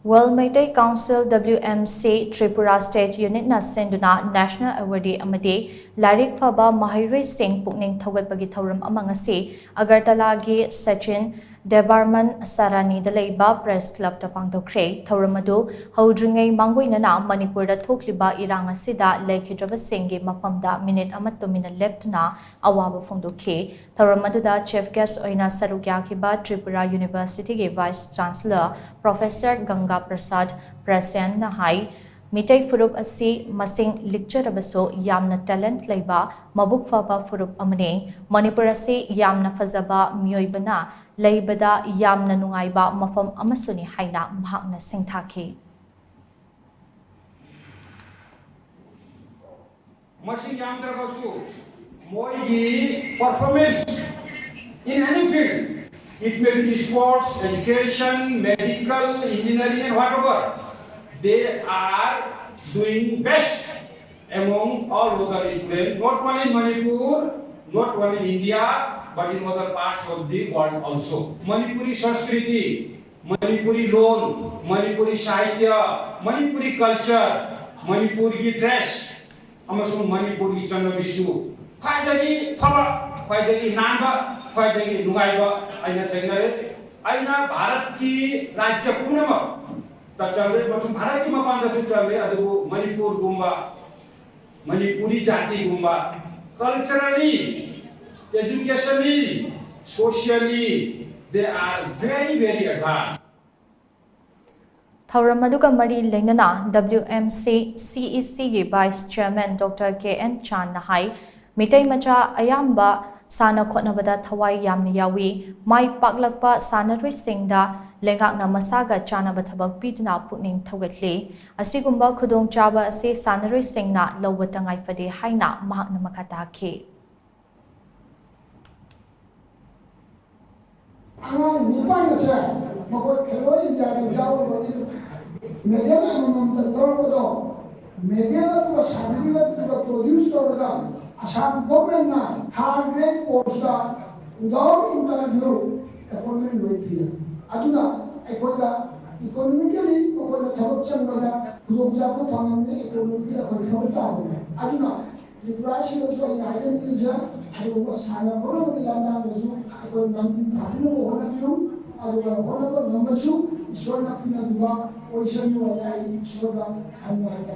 Meitei Council WMC Tripura State Unit na Sinduna National Awardee Amadi lairik phaba Maheiroi sing Pukning thougatpagi thouram ama ngasi Agartala gi Sachin Debbarman Sarani da leiba Press Club ta pangthokkhre thouram adu hodringai mangboinana Manipur da thokliba irang asida lekhidraba singgi mafamda minute amattumina leptuna awaba phongdokhi thouram adu da chief guest oina saruk yakhiba Tripura University gi Vice Chancellor Professor Ganga Prasad Prasyan na hai Meitei furup asi masing likcharabaso yamna talent leiba mabuk phaba furup amane Manipur asi yamna fazaba mioibana leibada yamna nungaiba mafam amasuni haina mahakna singthakhi masing yamdrabasu moigi performance in any field. It may be sports, education, medical, engineering, and whatever. They are doing best among all local students, not only in Manipur, not only in India, but in other parts of the world also. Manipuri Sanskriti, Manipuri loan, Manipuri Sahitya, Manipuri culture, Manipuri dress, amasung Manipuri chanabisu. Khwaidagi phaba, khwaidagi namba, khwaidagi nungaiba. आइना थेंगरे आइना भारत की राज्य पुनम तचले बसु भारत की मपान दसु चले अदु मणिपुर गुम्बा मणिपुरी जाति गुम्बा culturally educationally socially they are very advanced Thouram aduga mari lengnana WMC CEC gi Vice Chairman Dr. KN Chan na hai Meitei macha ayamba Sana khotnabada thawai yamna yawi mai paklakpa sanaroi singda lengakna masaga chanaba thabak pidna Pukning Thougatkhre asigumba khudong chaba ase sanaroi singna lawba tangai fade haina mahakna makataki ana nipa nasa mako kheloi jare jaw bodi medela mamta torko medela ko sadriga to produce torga Assam government na hard grade post without interview appointment with here. Aduna ekoda economically okoda thorupchan bada lobjabu phangamne economically akoda thorta aduna Tripura State also in Asian Asia adugo sana kono bodi landa besu ekoi mantin thapino hona diu adugo hona ko nambasu isona pina duba ocean no ai soda hanna hada